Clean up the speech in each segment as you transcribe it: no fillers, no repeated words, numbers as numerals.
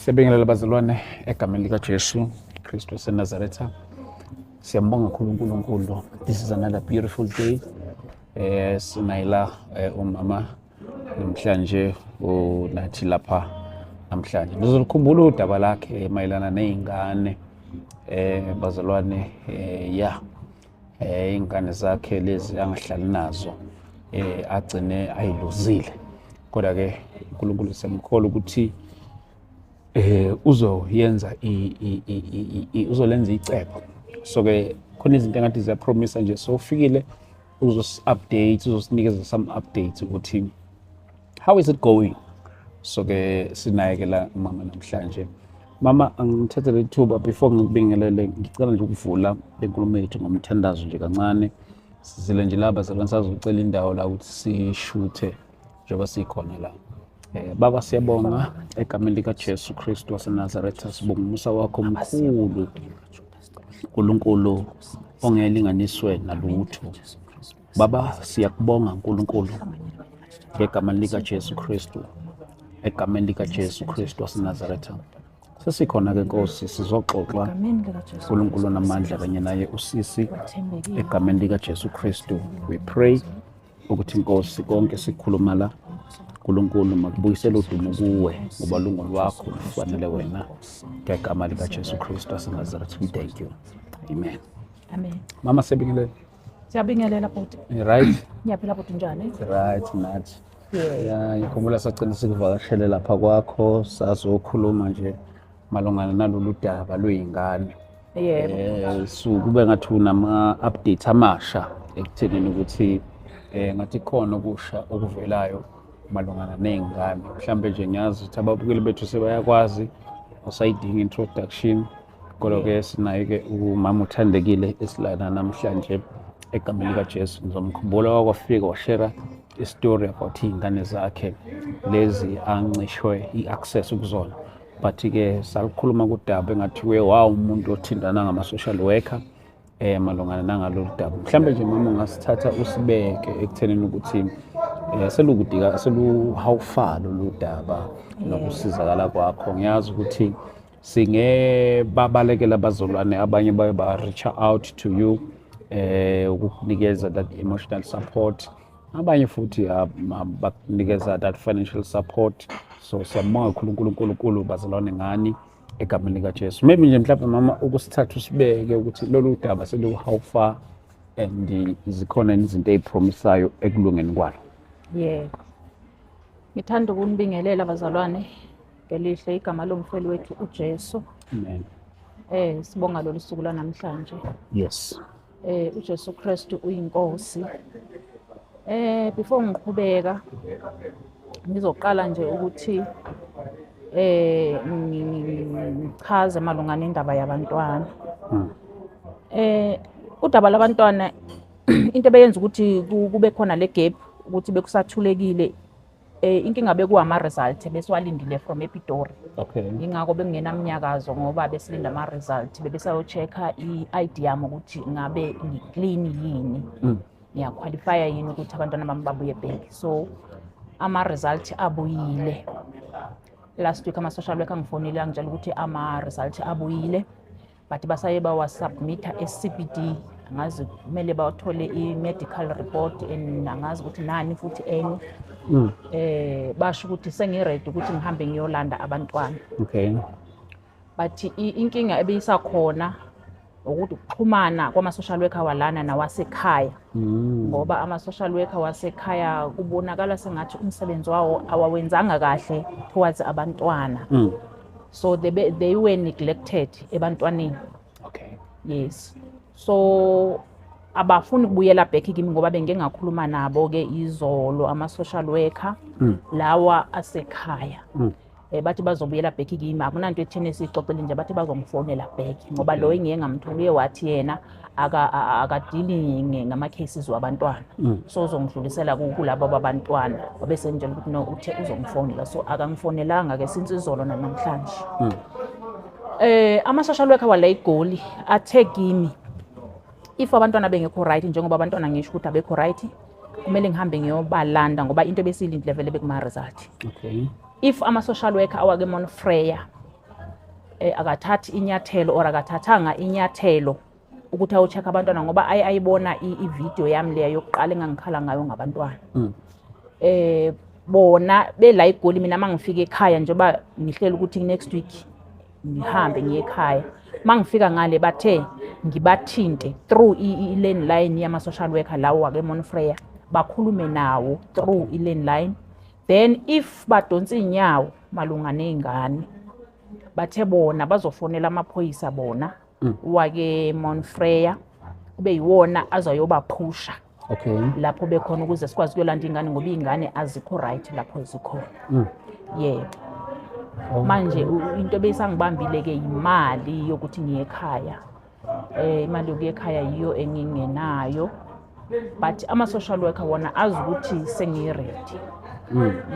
Siyabingelela bazalwane egameni likaJesu Kristu waseNazaretha. Siyambonga uNkulunkulu. This is another beautiful day. Sinayila umama namhlanje unathi lapha namhlanje. Ngizokukhumbula udaba lakhe mayelana nezingane bazalwane ingane zakhe lezi angahlali nazo agcine ayiluzile. Kodwa ke uNkulunkulu siyamkholwa ukuthi uzoyenza uzolenza icebo. So ke khona izinto engathi ziyapromise nje, so ufikile uzos-update, uzosinikeza some updates ukuthi how is it going. So ke sinayekela mama namhlanje. Mama, angithathe le thuba before ngikubingelele, ngicela nje ukuvula lenkulumo yethu ngomthandazo nje kancane. Sizile nje laba bazalwane sazocela indawo la ukuthi sishuthe njengoba sikhona la. Baba, siyabonga egameni likaJesu Kristu waseNazaretha, sibonga umusa wakho omkhulu uNkulunkulu ongelinganiswe nalutho. Baba, siyakubonga uNkulunkulu egameni likaJesu Kristu, egameni likaJesu Kristu waseNazaretha. Sesikhona ke Nkosi, sizoxoxa uNkulunkulu namandla kanye naye usisi egameni likaJesu Kristu. We pray ukuthi Nkosi konke sikhuluma la uNkulunkulu makubuyisele udumo kuwe ngoba lungu lwakho lufanele wena ngegama likaJesu Kristu waseNazaretha. We thank you. Amen. Amen. Mama, siyabingelela. Siyabingelela bhuti. Right? Ngiyaphila bhuti, njani? Right, nathi. Yeah. Ngikhumbula sagcina sikuvakashele lapha kwakho sazokhuluma nje malungana nalolu daba lwey'ngane. Yebo. So kube ngathi unama-updates amasha ekuthenini ukuthi ngathi khona okusha okuvelayo malungana nezingane. Mhlambe nje ngiyazi ukuthi ababukeli bethu sebayakwazi usayidinga introduction, kodwa ke sinaye ke umama uthandekile esilana namhlanje egameni likaJesu. Ngizomkhumbula wakwafika washare istory about iy'ngane zakhe lezi ancishwe i-access kuzona, but ke salikhuluma kudaba engathiwe umuntu othindana ngama-social worker malungana nangalolu daba. Mhlambe nje mama ungasithatha usibeke ekuthenini ukuthi how far lolu daba nokusizakala kwakho. Ngiyazi ukuthi singebabalekela abazalwane abanye baye ba-reach out to you ukukunikeza that emotional support, abanye futhi bakunikeza that financial support. So siyabonga uNkulunkulu bazalwane ngani egameni likaJesu. Maybe nje mhlawumbe mama ukusithatha usibeke ukuthi lolu daba how far and zikhona izinto ezipromisayo ekulungeni kwalo. Yebo. Ngithanda ukunibingelela bazalwane ngelihle igama lomfeli wethu uJesu. Amen. Sibonga lolu suku lanamhlanje. Yes. uJesu Kristu uyinkosi. Before ngiqhubeka ngizoqala nje ukuthi ngichaze malungana nendaba yabantwana. Udaba labantwana into ebeyenza ukuthi kube khona le gap ukuthi bekusathulekile, inkinga bekuwama result besiwalindile from ePitori. Okay. Ingakho bengenamnyakazo ngoba besilinda ama result, bebesayochecka i-ID yami ukuthi ngabe ngiclean yini, ngiyaqualify yini ukuthi abantwana bami babuye back. So ama result abuyile. Last week ama social worker ngifonile angitshela ukuthi ama result abuyile, but basaye bawasubmita eCBD. Angazi kumele bathole i-medical report and angazi ukuthi nani futhi enye. Basho ukuthi sengiready ukuthi ngihambe ngiyolanda abantwana. Okay. But inkinga ebisakhona ukuthi ukuxhumana kwama-social worker walana nawasekhaya. Ngoba ama-social worker wasekhaya kubonakala sengathi umsebenzi wawo awawenzanga kahle towards abantwana. So they were neglected ebantwaneni. Okay. Yes. So abafuni ukubuyela back kimi ngoba bengingakhuluma nabo ke izolo ama-social worker lawa asekhaya. Bathi bazobuyela back kimi, akunanto ethini esixoxele nje, bathi bazongifonela back ngoba lo engeke ngamtholiye wathi yena akadili ngama cases wabantwana. So uzongidlulisela kulabo babantwana bese nje ukuthi no uthe uzongifonela. So akangifonelanga ke since izolo namhlanje. Ama-social worker wala eGoli athe kimi if abantwana bengekho right, njengoba abantwana ngisho ukuthi abekho right, kumele ngihambe ngiyobalanda ngoba into besiyilindile vele bekuma result. Okay. If ama social worker awake Monfreya akathathi inyathelo or akathathanga inyathelo ukuthi awu-check abantwana ngoba ayibona i-video yami leya yokuqala engangikhala ngayo ngabantwana. Bona bela eGoli mina mangifika ekhaya njengoba ngihleli ukuthi next week ngihambe ngiye ekhaya. Mangifika ngale bathe ngibathinte through i-landline yama-social worker lawo ake Monfreya bakhulume nawo through i-landline. Then if badonsa inyawo malunga nezingane bathe bona bazofonela amaphoyisa bona wake Monfreya kube yiwona azoyobaphusha lapho bekhona ukuze sikwazi ukuyolanda ingane ngoba ingane azikho right lapho zikhona. Yebo. Manje into besangibambile ke imali yokuthi ngiye ekhaya. Imali yokuya ekhaya yiyo engingenayo. But ama-social worker wona azi ukuthi sengiready.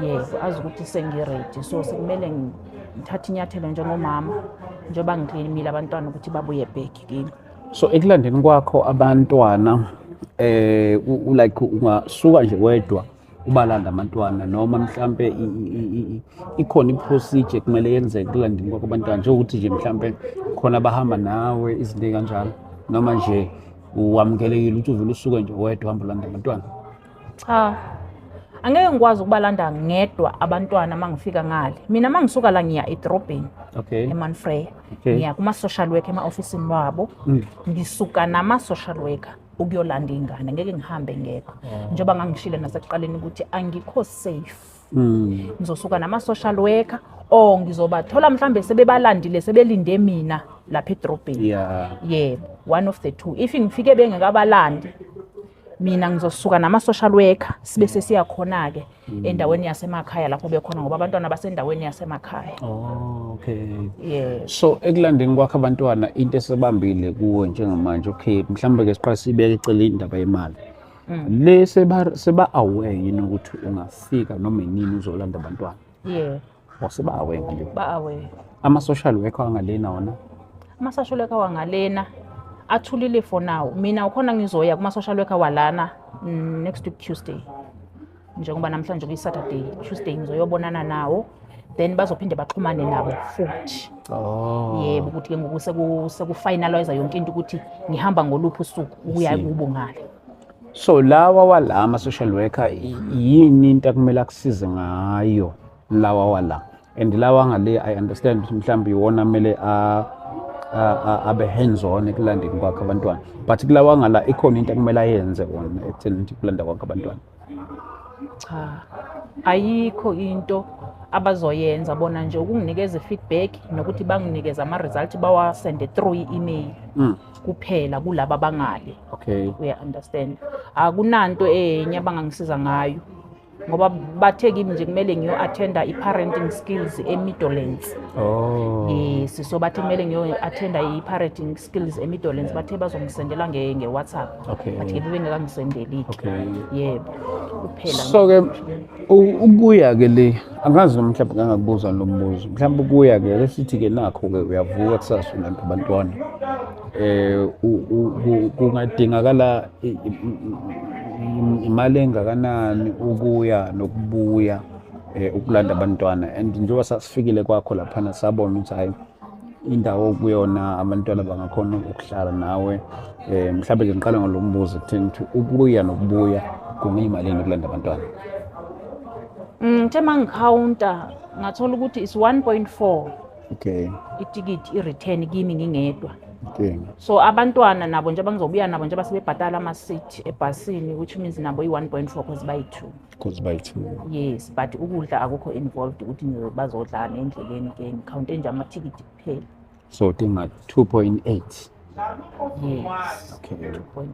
Yebo, azi ukuthi sengiready. So sekumele ngithathe inyathelo njengomama njengoba ngiclaimile abantwana ukuthi babuye back kimi. So ekulandeni kwakho abantwana like ungasuka nje wedwa ubalanda abantwana noma mhlambe ikhona iprocedure kumele yenzeke ekulandeni kwakho abantwana njengokuthi nje mhlambe khona bahamba nawe izinto kanjalo noma nje uwamukelekile ukuthi uvele usuke nje wedwa uhamba ulanda abantwana? Cha, angeke ngikwazi ukubalanda ngedwa abantwana mangifika ngale. Mina mangisuka la ngiya edrobheni eMonfreya ngiya kuma-social worker ema-ofisini wabo ngisuka nama-social worker ukuyolanda ingane. Ngeke ngihambe ngedwa njengoba ngangishilo nasekuqaleni ukuthi angikho safe. Ngizosuka nama-social worker or ngizobathola mhlambe sebebalandile sebelinde mina lapha edrobheni. Yebo, one of the two. If ngifike bengekabalandi mina ngizosuka nama-social worker sibe sesiya khona-ke endaweni yasemakhaya lapho bekhona ngoba abantwana basendaweni yasemakhaya. So ekulandeni kwakho abantwana into esebambile kuwe njengamanje mhlawumbe ke siqala sibeke eceleni indaba yemali. Le seba-aware yini ukuthi ungafika noma inini uzolanda abantwana? Seba-aware ngale? Ba-aware. Ama-social worker wangalena wona? Ama-social worker wangalena athulile for now. Mina ukhona ngizoya kuma-social worker walana next week Tuesday. Njengoba namhlanje kuyi-Saturday, Tuesday ngizoyobonana nawo. Then bazophinde baxhumane nabo futhi. Yebo, ukuthi ke ngoku sekufinalize yonke into ukuthi ngihamba ngoluphi usuku ukuya kubo ngale. So lawa wala ama-social worker yini into akumele akusize ngayo lawa wala? And lawa ngale I understand ukuthi mhlawumbe iwona kumele abe hands on ekulandeni kwakho abantwana. But kulawa ngala ikhona into akumele ayenze wona ekutheni ukuthi kulanda kwakho abantwana? Cha, ayikho into abazoyenza bona nje ukunginikeza feedback nokuthi banginikeza ama-result bawasende through i-email kuphela kulaba abangale. We understand. Akunanto enye abangangisiza ngayo ngoba bathe kimi nje kumele ngiyo-attenda i-parenting skills e-Meadowlands. Yes, so bathe kumele ngiyo-attenda i-parenting skills e-Meadowlands bathe bazongisendela nge-WhatsApp. Bathi bengekangisendeli-ke. Yebo, kuphela. So-ke ukuya-ke le angazi noma mhlawumbe ngangakubuza lo mbuzo mhlawumbe ukuya-ke lesithi-ke nakho-ke uyavuka kusasa ulanda abantwana kungadingakala imali engakanani ukuya nokubuya ukulanda abantwana? And njengoba sasifikile kwakho laphana sabona ukuthi hayi indawo kuyona abantwana bangakhona ukuhlala nawe, mhlawumbe ke ngiqala ngalo mbuzo ekutheni ukuthi ukuya nokubuya kungiyimalini ukulanda abantwana? Ngithe mangikhawunta ngathola ukuthi is 1.4 itikiti i-return kimi ngingedwa. So abantwana nabo nje bangizobuya nabo nje basebebhatala ama-seat ebhasini which means nabo i-1.4 because bayi-2. Yes, but ukudla akukho involved ukuthi bazodlala endleleni ke ngikhawunte nje amatikiti kuphela. So dinga 2.8. Yes. 2.8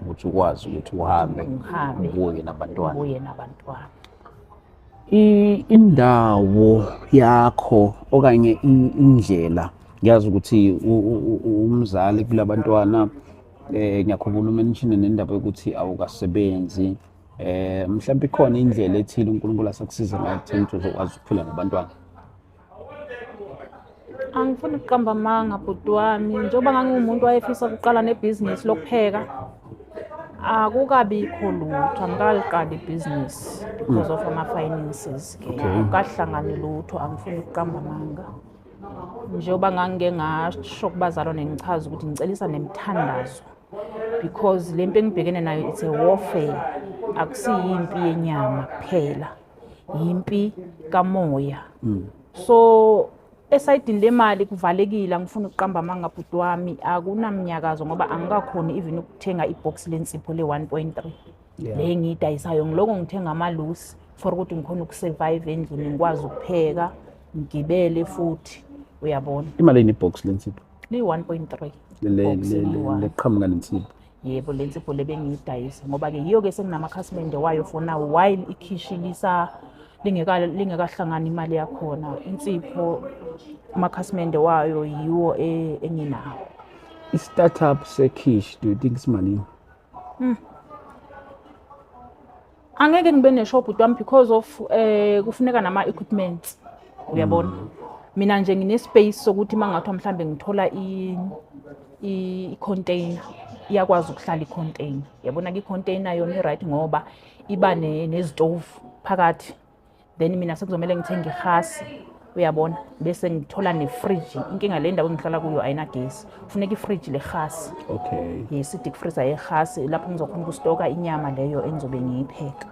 ukuthi ukwazi ukuthi uhambe ubuye nabantwana. Indawo yakho okanye indlela ngiyazi ukuthi umzali kulabantwana ngiyakhumbula umention nendaba yokuthi awukasebenzi, mhlawumbe ikhona indlela ethile uNkulunkulu asakusiza ngayo ekutheni ukuthi uzokwazi ukuphila nabantwana? Angifuni ukuqamba amanga bhuti wami njengoba ngangiwumuntu wayefisa ukuqala nebhizinisi lokupheka akukabikho lutho, angikaliqali ibhizinisi because of ama-finances ke akahlangani lutho. Angifuni ukuqamba amanga. njengoba ngangike ngasho kubazalwane ngichaza ukuthi ngicelisa nemithandazo because le mpi engibhekene nayo it's a warfare, akusiyimpi yenyama kuphela, yimpi kamoya. So esayidini lemali kuvalekile, angifuni ukuqamba amanga bhuti wami, akunamnyakazo ngoba angikakhoni even ukuthenga ibox lensipho le-1.3 le engiyidayisayo. Ngiloko ngithenga amalusi for ukuthi ngikhona ukusurvive endlini, ngikwazi ukupheka, ngigibele futhi, uyabona. Imali inibox lensipho li-1.3 leqhamuka nensipho. Yebo, lensipho lebengiyidayisa ngoba-ke yiyo-ke senginama-khasimende wayo for now while ikhishi lingekahlangani imali yakhona. Insipho amakhasimende wayo yiwo enginawo. I-startup sekhishi, do you think simalini? Angeke ngibe neshop bhuti wami because of kufuneka nama-equipment, uyabona. Mina nje ngine-space sokuthi uma ngathiwa mhlambe ngithola i-container, iyakwazi ukuhlala i-container. Yabona-ke i-container yona i-right ngoba iba nezitofu phakathi, then mina sekuzomele ngithenge igasi, uyabona, bese ngithola ne-fridge. Inkinga le ndawo engihlala kuyo ayinagesi, kufuneka i-fridge legasi. Okay. Yes, i-deep freezer yegasi lapho ngizokhona ukustoka inyama leyo engizobe ngiyipheka.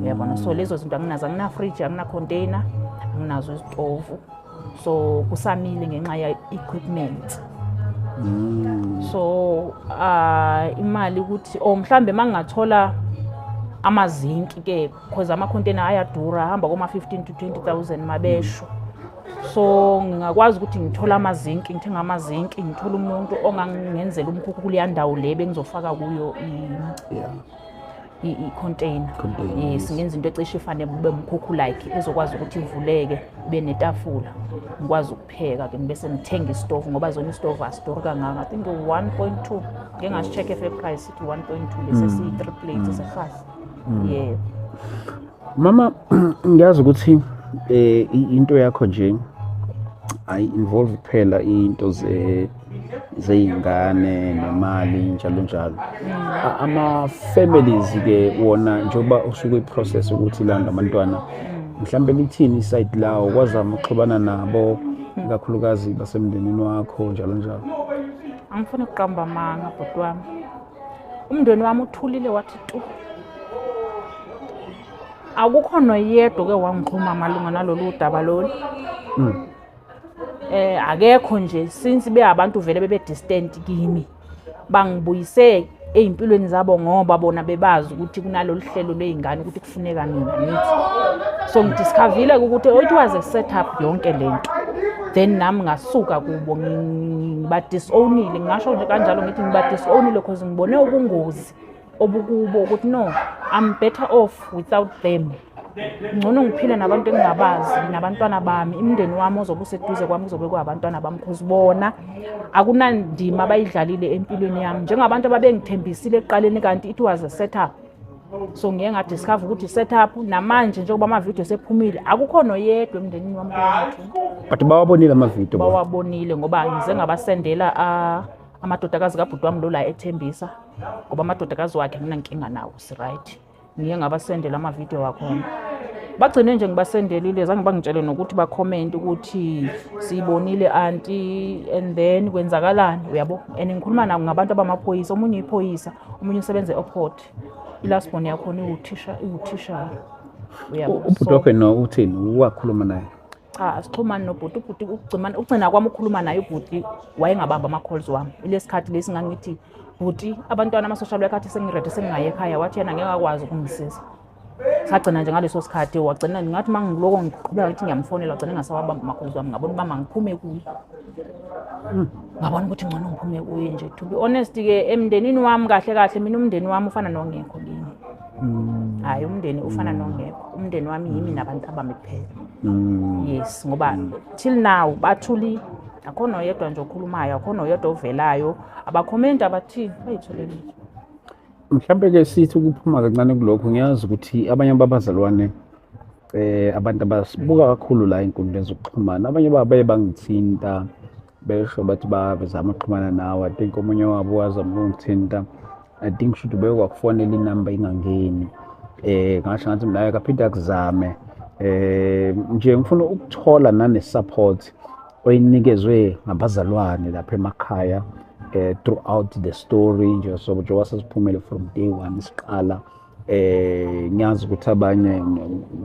Uyabona, so lezo zinto anginazo, angina-fridge, angina-container, anginazo izitofu. So kusamile ngenxa ya-equipment. So imali ukuthi mhlambe mangingathola amazinki-ke because ama-container ayadura, ahamba koma-15 to 20,000 mabesho. So ngingakwazi ukuthi ngithole amazinki, ngithenga amazinki, ngithole umuntu ongangenzela umkhukhu kuleya ndawo le bengizofaka kuyo i-container. Yes, ngenza into ecishe ifane kube umkhukhu like ezokwazi ukuthi ivuleke, ibe netafula, ngikwazi ukupheka-ke bese ngithenga istove ngoba zona istove asiduri kangaka. I think 1.2 ngeke ngasi-check price ithi 1.2 bese siyi-3 plates sehasi. Yeah. Mama, ngiyazi ukuthi into yakho nje ayi-involve kuphela into zey'ngane nemali njalo njalo. Ama-families-ke wona njengoba usuke i-process ukuthi ilanda abantwana, mhlambe lithini iside lawo, kwazama ukuxhumana nabo ikakhulukazi basemndenini wakho njalo njalo? Angifuni ukuqamba amanga bhuti wami, umndeni wami uthulile wathi tu. Akukho noyedwa ke wangixhuma malunga nalolu daba lolu. Akekho nje, since beyabantu vele bebe-distant kimi, bangibuyise ey'mpilweni zabo ngoba bona bebazi ukuthi kunalolu hlelo lwey'ngane ukuthi kufuneka mina nithi. So ngidiscoverile ukuthi it was a setup yonke lento, then nami ngasuka kubo ngiba-disownile. Ngingasho nje kanjalo ngithi ngiba-disownile because ngibone ubungozi obukubo ukuthi no, I'm better off without them. Ngcono ngiphile nabantu engingabazi, nabantwana bami, imindeni wami ozobe useduze kwami kuzobe kuabantwana bami because bona akunandima abayidlalile empilweni yami njengabantu ababengithembisile ekuqaleni kanti it was a setup. So ngeke ngadiscover ukuthi setup namanje njengoba ama-video sephumile akukho noyedwa emndenini wami kwethu. But bawabonile ama-video? Bawabonile ngoba ngize ngabasendela amadodakazi kabhuti wami lola ethembisa ngoba amadodakazi wakhe nginankinga nawo, si-right. Ngiye ngabasendela ama-video wakhona, bagcine nje ngibasendelile, zange bangitshele nokuthi ba-comment ukuthi siyibonile anti and then kwenzakalani, uyabo. And ngikhuluma nabo ngabantu abamaphoyisa, omunye iphoyisa, omunye usebenza e-airport, ilast born yakhona iwuthishara, uyabo. Ubhuti wakho no uthini, wakhuluma naye? Asixhumani nobhuti. Ubhuti ugcina kwami ukukhuluma naye, ubhuti wayengabamba ama-calls wami. Ilesikhathi lesi ngangithi bhuti abantwana ama-social worker athi sengirede sengingaye ekhaya, wathi yena ngeke akwazi ukungisiza. Sagcina nje ngaleso sikhathi wagcina ngathi mangiloko ngiqhubeka ngithi ngiyamfonela, wagcina ngasawabamba ama-calls wami. Ngabona uba ngiphume kuye, ngabona ukuthi ngcono ngiphume kuye nje. To be honest-ke emndenini wami kahle kahle mina umndeni wami ufana nongekho kimi. Hayi, umndeni ufana nongekho. Umndeni wami yimi nabantu abami kuphela. Yes, ngoba till now bathuli, akhona oyedwa nje okhulumayo, akhona oyedwa ovelayo, abakhomenti abathini bayitholele. Mhlambe-ke sithi ukuphuma kancane kulokho, ngiyazi ukuthi abanye babazalwane abantu abasibuka kakhulu la ey'nkundleni zokuxhumana, abanye babo baye bangithinta besho bathi bazama ukuxhumana nawe. I think omunye wabo wazama ukungithinta, I think should ube wakufonela inamba ingangeni. Ngasho ngathi naye akaphinde akuzame. Nje ngifuna ukuthola nane-support oyinikezwe ngabazalwane lapha emakhaya throughout the story nje so njengoba sesiphumele from day one isiqala ngiyazi ukuthi abanye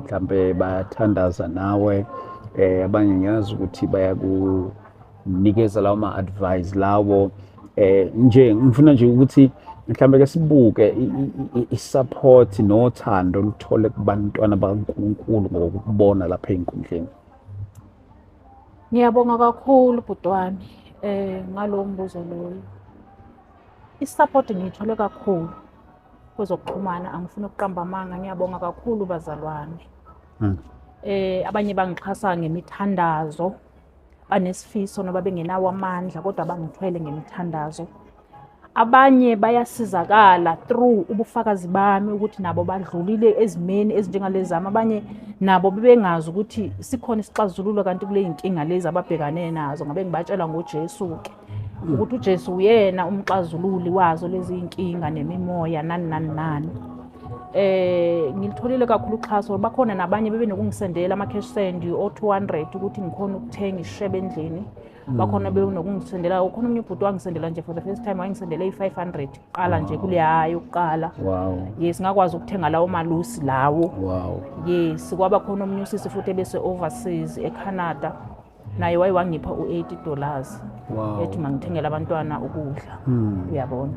mhlambe bayathandaza nawe abanye ngiyazi ukuthi bayakunikeza lawo ma-advice lawo nje ngifuna nje ukuthi mhlambe ke sibuke i-support nothando oluthole kubantwana bakaNkulunkulu ngokubona lapha einkundleni. Ngiyabonga kakhulu bhuti wami ngalowo mbuzo loyo. I-support ngiyithole kakhulu kwezokuxhumana, angifuni ukuqamba amanga. Ngiyabonga kakhulu bazalwane. Abanye bangixhasa ngemithandazo, banesifiso noba bengenawo amandla kodwa bangithwele ngemithandazo. Abanye bayasizakala through ubufakazi bami ukuthi nabo badlulile ezimeni ezinjengalezi zami. Abanye nabo bebengazi ukuthi sikhona isixazululo kanti kule inkinga lezi ababhekane nazo. Ngabe ngibatshela ngoJesu-ke ukuthi uJesu uyena umxazululi wazo lezi inkinga nemimoya nani. Ngilitholile kakhulu uxhaso. Bakhona nabanye bebenokungisendela ama-cash send o-200 ukuthi ngikhona ukuthenga ishebe endlini. Bakhona benokungisendela, ukhona umunye ubhuti wangisendela nje for the first time wangisendela i-500 qala nje kuleyayo ukuqala. Wow. Yes, ngakwazi ukuthenga lawo malusi lawo. Wow. Yes, kwaba khona omunye usisi futhi ebese overseas eCanada, naye wangipha u$80 ethi mangithengele abantwana ukudla. Uyabona.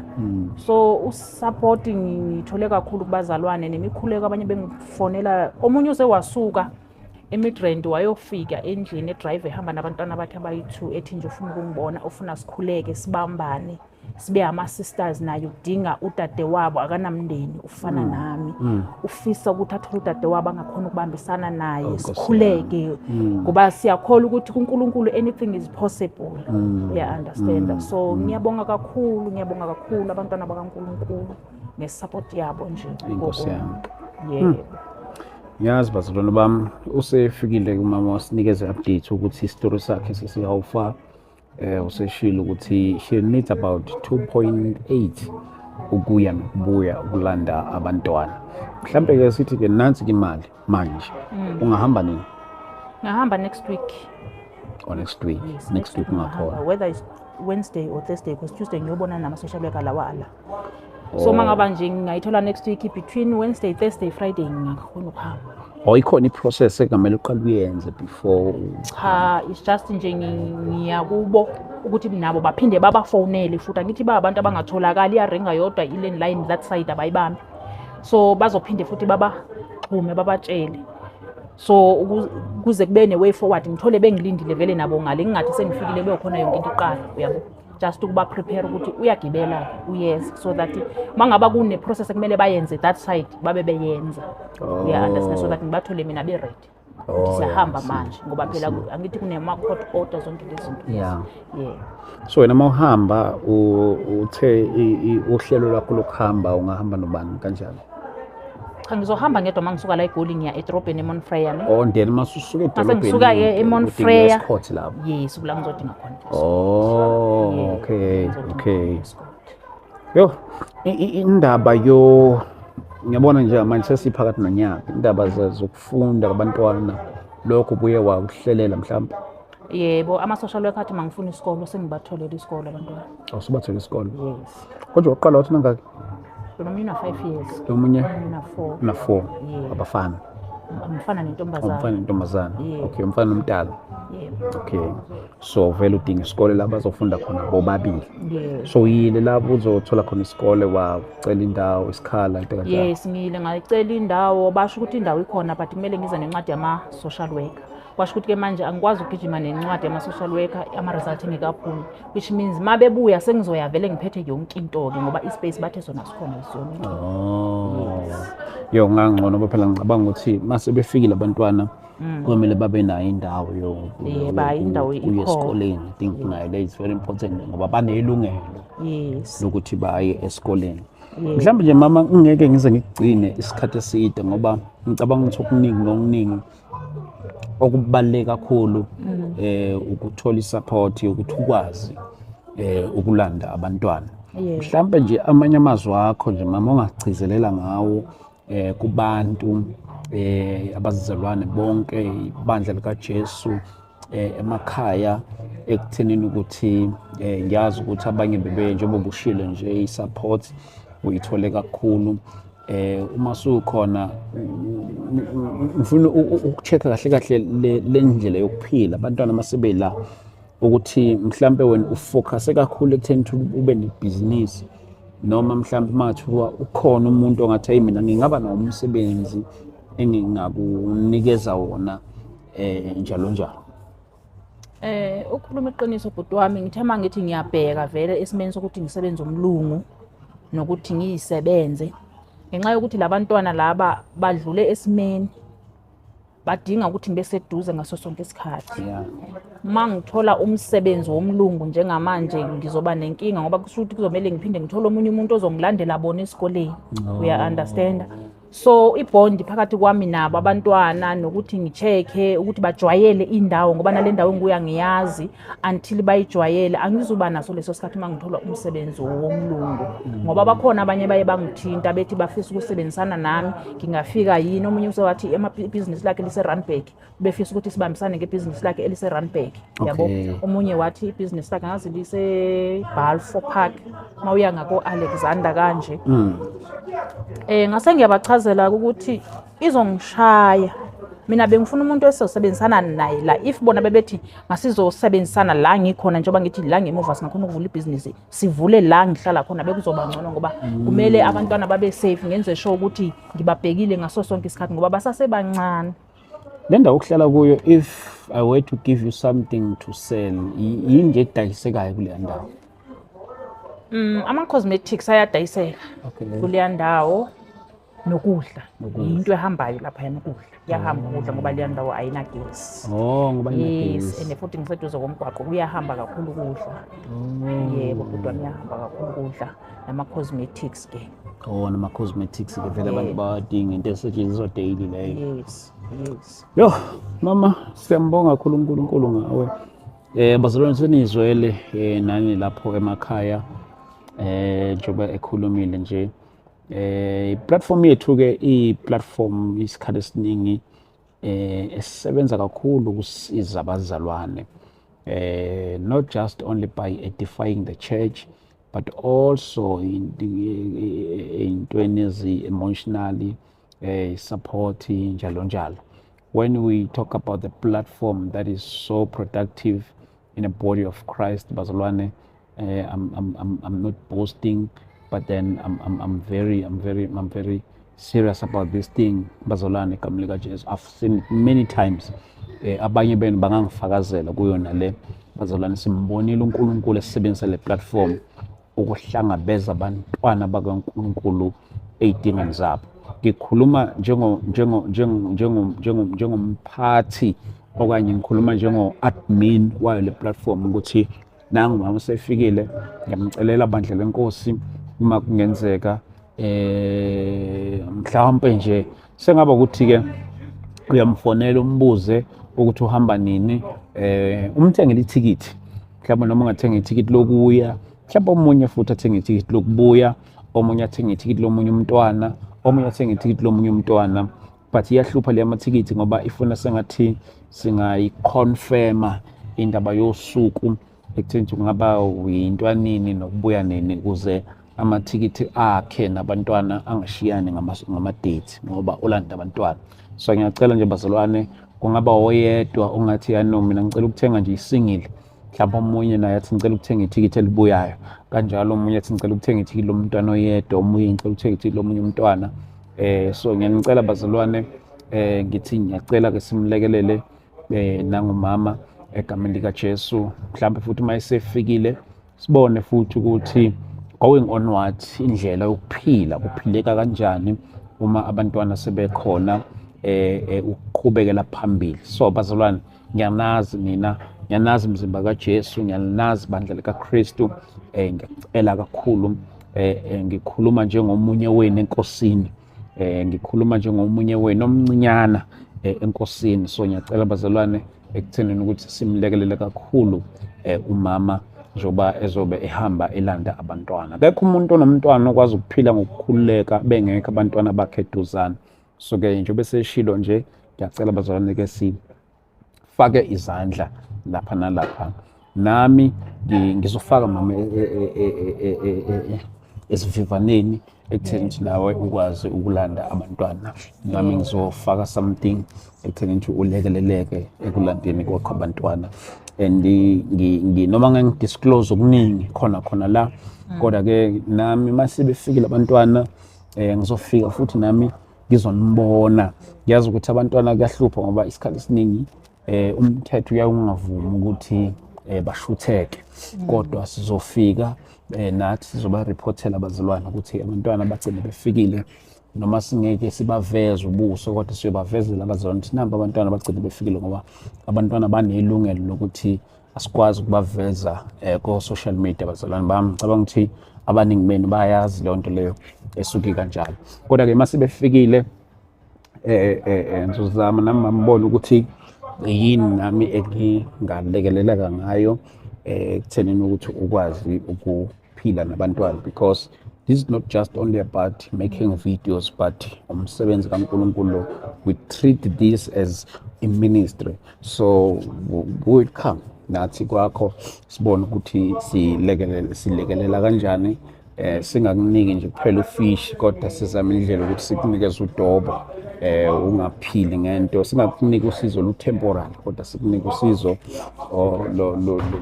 So usupport ngithole kakhulu kubazalwane nemikhuleko. Abanye bengifonela, omunye usewasuka eMidrand wayofika endlini edrive ehamba nabantwana bakhe abayi2 ethi nje ufuna ukungibona, ufuna sikhuleke sibambane sibe ama-sisters, naye udinga udade wabo akanamndeni ufana nami. Ufisa ukuthi athole udade wabo angakhona ukubambisana naye sikhuleke ngoba siyakholwa ukuthi kuNkulunkulu anything is possible. Understand. So ngiyabonga kakhulu abantwana bakaNkulunkulu ngesupport yabo nje. Inkosi yami. Yebo. Yazi bazalwane bami, usefikile kumama wasinikeze update ukuthi isitori sakhe sesiyawufa. Useshilo ukuthi she needs about 2.8 ukuya nokubuya ukulanda abantwana. Mhlambe ke sithi ke nansi imali manje. Ungahamba nini? Ngahamba next week. Or next week. Yes, next week ungakhona. Whether it's Wednesday or Thursday because Tuesday ngiyobona nama-social worker lawa ala. So mangaba nje ngayithola next week between Wednesday, Thursday, Friday ngiyakhona ukuhamba. Ikhona i-process ekumele uqale uyenze before? Cha, it's just nje ngiyakubo ukuthi nabo baphinde babafonele futhi. Angithi abantu abangatholakala iyaringa yodwa i-landline that side abayibambi. So bazophinde futhi babaxhume babatshele. So kuze kube ne way forward ngithole bengilindile vele nabo ngale ngingathi sengifikile beyokhona yonke into iqala. Uyabo, just ukuba prepare ukuthi uyagibela yes, so that mangaba kune process ekumele bayenze that side babe beyenza. Understand, so that ngibathole mina be ready. Siyahamba manje ngoba phela angithi kunema court order zonke lezi zinto. So wena mawuhamba uthe uhlelo lakho lokuhamba ungahamba nobani kanjani? Cha, ngizohamba ngedwa mangisuka la eGoli ngiya edrobheni eMonfreya ne. Then masusuka edrobheni. Mase ngisuka ke eMonfreya. lapho. Yes, kula ngizodinga khona. Okay. Yo, indaba ngiyabona nje manje sesiphakathi nonyaka, indaba zokufunda kubantwana lokho buye wawuhlelela mhlawumbe. Yebo, ama-social worker athi mangifuna isikolo sengibatholele isikolo abantwana. Awusubathole isikolo? Yes. Kodwa uqala wathi nangaki? Mina 5 years. Omunye? Mina 4. Na 4. Abafana. Umfana nentombazana. Umfana nentombazana. Okay, umfana nomdala. Yebo. Okay. So vele udinga isikole la bazofunda khona bobabili. Yes. So yile lapho uzothola khona isikole wacela indawo isikhala into kanjalo. Yes, ngile ngayicela indawo basho ukuthi indawo ikhona but kumele ngize nencwadi yama-social worker. Washo ukuthi ke manje angikwazi ukugijima nencwadi yama-social worker ama-result engekaphumi, which means mabebuya sengizoya vele ngiphethe yonke into-ke ngoba ispace bathe sona sikhona isiyona. Yo ngangcono ngoba phela ngicabanga ukuthi mase befikile abantwana kumele babe nayo indawo indawo ikhona esikoleni. I think nayo that is very important ngoba banelungelo lokuthi baye esikoleni. Mhlawumbe nje mama ngeke ngize ngigcine isikhathi eside ngoba ngicabanga ukuthi okuningi okubaluleke kakhulu ukuthola isupport ukuthi ukwazi ukulanda abantwana. Mhlawumbe nje amanye amazwi akho nje mama ongagcizelela ngawo kubantu abazizalwane bonke ibandla likaJesu emakhaya ekuthenini ukuthi ngiyazi ukuthi abanye njengoba ubushilo nje i-support uyithole kakhulu. Uma sukhona ngifuna ukucheck kahle le ndlela yokuphila abantwana masebela ukuthi mhlambe wena ufocus kakhulu ekutheni ukuthi ube nebhizinisi noma mhlambe mathuwa ukhona umuntu ongathi hey mina ngingaba nawo umsebenzi engingakunikeza wona njalo njalo. Ukukhuluma iqiniso bhuti wami ngithema ngithi ngiyabheka vele esimeni sokuthi ngisebenze umlungu nokuthi ngiyisebenze ngenxa yokuthi labantwana laba badlule esimeni badinga ukuthi ngibe seduze ngaso sonke isikhathi. Mangithola umsebenzi womlungu njengamanje ngizoba nenkinga ngoba kusho ukuthi kuzomela ngiphinde ngithole omunye umuntu ozongilandela bona esikoleni. Uya understand? So ibond phakathi kwami nabo abantwana nokuthi ngicheke ukuthi bajwayele indawo ngoba nale ndawo nguya ngiyazi until bayijwayele angizuba naso leso sikhathi mangithola umsebenzi womlungu ngoba bakhona abanye baye bangithinta bethi bafisa ukusebenzisana nami ngingafika yini omunye usewathi business lakhe lise Randburg befisa ukuthi sibambisane ngebusiness lakhe elise Randburg yabo. Omunye wathi business lakhe ngazi lise Balfour Park mawuya ngako Alexander kanje. Ngase ngiyabachazela ukuthi izongishaya mina bengifuna umuntu esizosebenzisana naye la if bona bebethi ngasizosebenzisana la ngikhona njengoba ngithi la ngemuva singakhona ukuvula ibhizinisi sivule la ngihlala khona bekuzoba ngcono ngoba kumele abantwana babe safe ngenze sure ukuthi ngibabhekile ngaso sonke isikhathi ngoba basasebancane. Le ndawo ukuhlala kuyo if I were to give you something to sell yini edayisekayo kule ndawo? Ama-cosmetics ayadayiseka kuleya ndawo nokudla into ehambayo lapha nokudla kuyahamba ukudla ngoba leya ndawo ayinagesi. Ngoba yes and futhi ngiseduze komgwaqo kuyahamba kakhulu ukudla. Yebo kodwa kuyahamba kakhulu ukudla nama-cosmetics ke. Nama-cosmetics ke vele abantu badinga into esetshenziswa daily leyo. Yes. Yo mama siyambonga kakhulu uNkulunkulu ngawe. Bazalwane senizwele nani lapho emakhaya njengoba ekhulumile nje i-platform yethu ke i-platform isikhathi esiningi esisebenza kakhulu ukusiza abazalwane not just only by edifying the church but also intweni ezi-emotionally support njalo njalo. When we talk about the platform that is so productive in a body of Christ, bazalwane, I'm not boasting, but then I'm very serious about this thing. Bazalwane kamlika Jesus, I've seen it many times. Abanye benu bangangifakazela kuyona le. Bazalwane simbonile uNkulunkulu esebenzisa le platform ukuhlangabeza abantwana bakaNkulunkulu ey'dingweni zabo. Ngikhuluma njengomphathi okanye ngikhuluma njengo-admin wayo le platform ukuthi nangu mama sefikile ngiyamcelela bandla lenkosi uma kungenzeka mhlawumbe nje sengaba ukuthi ke uyamfonela umbuze ukuthi uhamba nini umthengele ithikithi mhlawumbe noma ungathenga ithikithi lokuya mhlawumbe omunye futhi athenga ithikithi lokubuya omunye athenga ithikithi lomunye umntwana omunye athenga ithikithi lomunye umntwana but iyahlupha le amathikithi ngoba ifuna sengathi singayiconfirma indaba yosuku ekutheni kungaba uyintwa nini nokubuya nini ukuze amathikithi akhe nabantwana angashiyani ngama-date ngoba ulanda abantwana. So ngiyacela nje bazalwane kungaba oyedwa ongathi yano mina ngicela ukuthenga nje isingile mhlawumbe omunye naye athi ngicela ukuthenga ithikithi elibuyayo kanjalo omunye athi ngicela ukuthenga ithikithi lomntwana oyedwa omunye ngicela ukuthenga ithikithi lomunye umntwana. So ngiyanicela bazalwane ngithi ngiyacela ke simlekelele nangumama egameni lika Jesu mhlawumbe futhi uma esefikile sibone futhi ukuthi going onward indlela yokuphila kuphileka kanjani uma abantwana sebekhona ukuqhubekela phambili. So bazalwane ngiyanazi mina ngiyanazi umzimba kaJesu ngiyanazi bandla likaKristu ngiyacela kakhulu ngikhuluma njengomunye wenu enkosini ngikhuluma njengomunye wenu omncinyana enkosini. So ngiyacela bazalwane ekuthenini ukuthi simlekelele kakhulu umama njoba ezobe ehamba elanda abantwana. Akekho umuntu onomntwana okwazi ukuphila ngokukhululeka bengekho abantwana bakhe eduzane. So ke njengoba seshilo nje ngiyacela bazalwane ke fake izandla lapha nalapha. Nami ngizofaka mama esivivaneni ekutheni ukuthi nawe ukwazi ukulanda abantwana. Nami ngizofaka something ekutheni ukuthi ulekeleleke ekulandeni kwakho abantwana. And noma ngangidisclose okuningi khona la, kodwa-ke nami mase befikile abantwana ngizofika futhi nami ngizonibona. Ngiyazi ukuthi abantwana kuyahlupha ngoba isikhathi esiningi umthetho uyawungavumi ukuthi bashutheke, kodwa sizofika nathi sizoba-reportela abazalwane ukuthi abantwana bagcine befikile, noma singeke sibaveze ubuso kodwa siyobavezela abazalwane ukuthi namba abantwana bagcine befikile, ngoba abantwana banelungelo lokuthi asikwazi ukubaveza ko-social media abazalwane bami. Ngicabanga ukuthi abaningi benu bayazi leyo nto leyo esuke kanjalo. Kodwa-ke mase befikile ngizozama nami ngambona ukuthi yini nami engingalekeleleka ngayo ekuthenini ukuthi ukwazi ukuphila nabantwana, because this is not just only about making videos but umsebenzi kaNkulunkulu. We treat this as a ministry, so we come nathi kwakho sibone ukuthi silekelela kanjani. Singakuniki nje kuphela ufish, kodwa sizama indlela ukuthi sikunikeze udobo, ungaphili ngento. Singakuniki usizo lu-temporal, kodwa sikunika usizo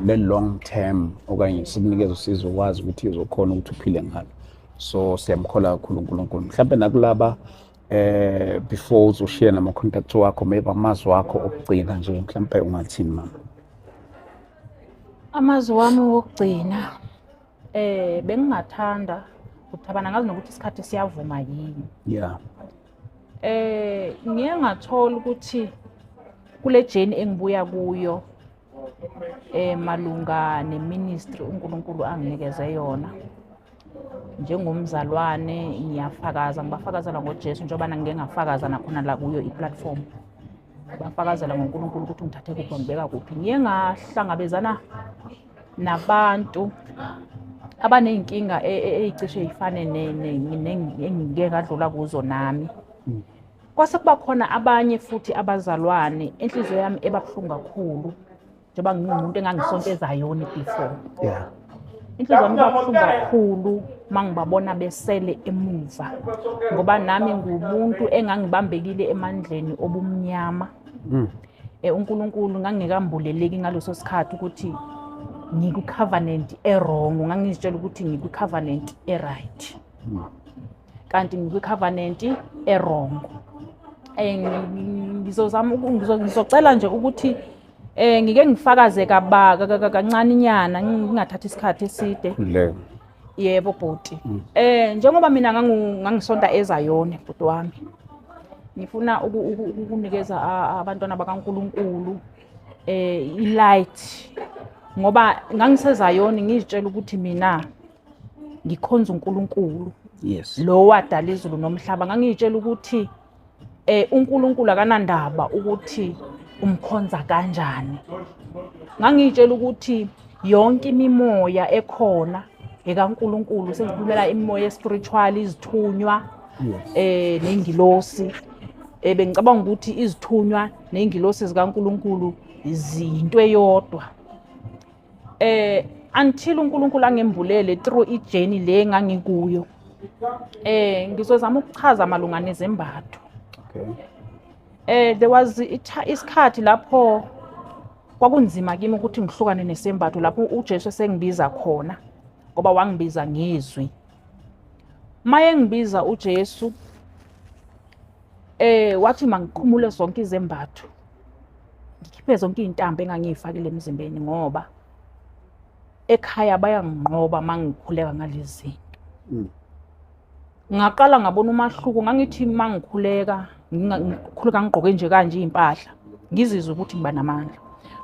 le-long term, okanye sikunikeze usizo wazi ukuthi uzokhona ukuthi uphile ngalo. So siyamkholwa kakhulu uNkulunkulu. Mhlawumbe nakulaba before uzoshare nama-contact wakho, maybe amazwi wakho okugcina nje, mhlawumbe ungathini mama? Amazwi wami wokugcina, bengingathanda ukuthi abantu ngazi nokuthi isikhathi siyavuma yini. Yeah. Ngiye ngathola ukuthi kule journey engibuya kuyo malunga neministry uNkulunkulu anginikeze yona njengomzalwane, ngibafakazela ngoJesu njengoba ngike ngafakaza nakhona la kuyo i-platform. Ngibafakazela ngoNkulunkulu ukuthi ngithathe kuphi ngibeka kuphi. Ngiye ngahlangabezana nabantu abaney'nkinga ey'cishe y'fane engike ngadlula kuzo nami. Kwase kuba khona abanye futhi abazalwane enhliziyo yami ebabuhlungu kakhulu njengoba ngingumuntu engangisonteza yona before. Yeah. Inhliziyo yami ibabuhlungu kakhulu mangibabona besele emuva, ngoba nami ngumuntu engangibambekile emandleni obumnyama. uNkulunkulu ngangekambuleleki ngaleso sikhathi ukuthi ngikwi-covenant e-wrong, ngangizitshela ukuthi ngikwi-covenant e-right, kanti ngikwi-covenant e-wrong. Ngizocela nje ukuthi ngike ngifakaze kancane nyana, ngingathatha isikhathi eside. Yebo bhuti. Njengoba mina ngangisonta eZayoni bhuti wami, ngifuna ukunikeza abantwana bakaNkulunkulu i-light, ngoba ngangisezayoni ngizitshela ukuthi mina ngikhonza uNkulunkulu. Yes. Lo wadala izulu nomhlaba. Ngangitshela ukuthi uNkulunkulu akanandaba ukuthi umkhonza kanjani. Ngangitshela ukuthi yonke imimoya ekhona ekaNkulunkulu, sengikhululela imimoya spiritual, izithunywa nengilosi. Bengicabanga ukuthi izithunywa nengilosi zikaNkulunkulu izinto eyodwa. Until uNkulunkulu angembulele through ijourney le ngangikuyo. Ngizozama ukuchaza malunga nezembatho. Okay. There was isikhathi lapho kwakunzima kimi ukuthi ngihlukane nesembatho, lapho uJesu esengibiza khona, ngoba wangibiza ngizwi. Maye ngibiza uJesu wathi mangiqhumule zonke izembatho, ngikhiphe zonke izintambo engangiyifakile emzimbeni, ngoba ekhaya bayanginqoba mangikhuleka ngalezi. Ngaqala ngabona umahluko, ngangithi mangikhuleka ngikhuleka ngigqoke nje kanje impahla ngizizwe ukuthi ngiba namandla,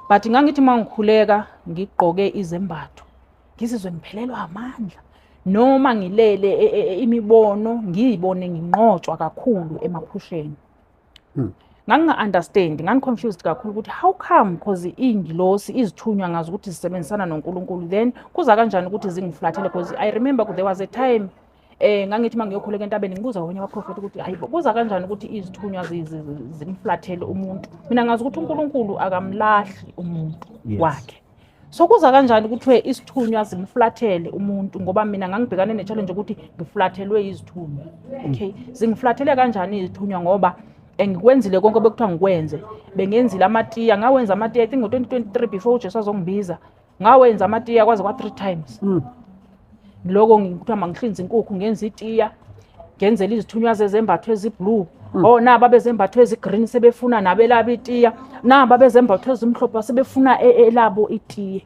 but ngangithi mangikhuleka ngigqoke izembatho ngizizwe ngiphelelwa amandla, noma ngilele imibono ngiyibone nginqotshwa kakhulu emaphusheni. Nganginga-understand, ngangi-confused kakhulu ukuthi how come, because iy'ngilosi izithunywa ngazi ukuthi zisebenzisana noNkulunkulu, then kuza kanjani ukuthi zingiflathele, because I remember there was a time ngangithi mangiyokhuleka entabeni ngibuza abanye abaprofeti ukuthi hayibo kuza kanjani ukuthi izithunywa zimflathele umuntu. Mina ngazi ukuthi uNkulunkulu akamlahli umuntu wakhe. So kuza kanjani kuthiwe isithunywa zimflathele umuntu ngoba mina ngangibhekane ne-challenge ukuthi ngiflathelwe izithunywa. Okay, zingiflathele kanjani izithunywa ngoba ngikwenzile konke bekuthiwa ngikwenze. Bengenzile amatiya, ngawenza amatiya I think ngo-2023 before uJesu azongibhiza. Ngawenza amatiya kwaze kwa-3 times. Lokho ngikuthiwa mangihlinze inkukhu ngenza itiya, ngenzela izithunywa zezembatho eziblue. Naba bezembatho ezigreen sebefuna nabelabo itiya, naba bezembatho ezimhlophe sebefuna elabo itiye.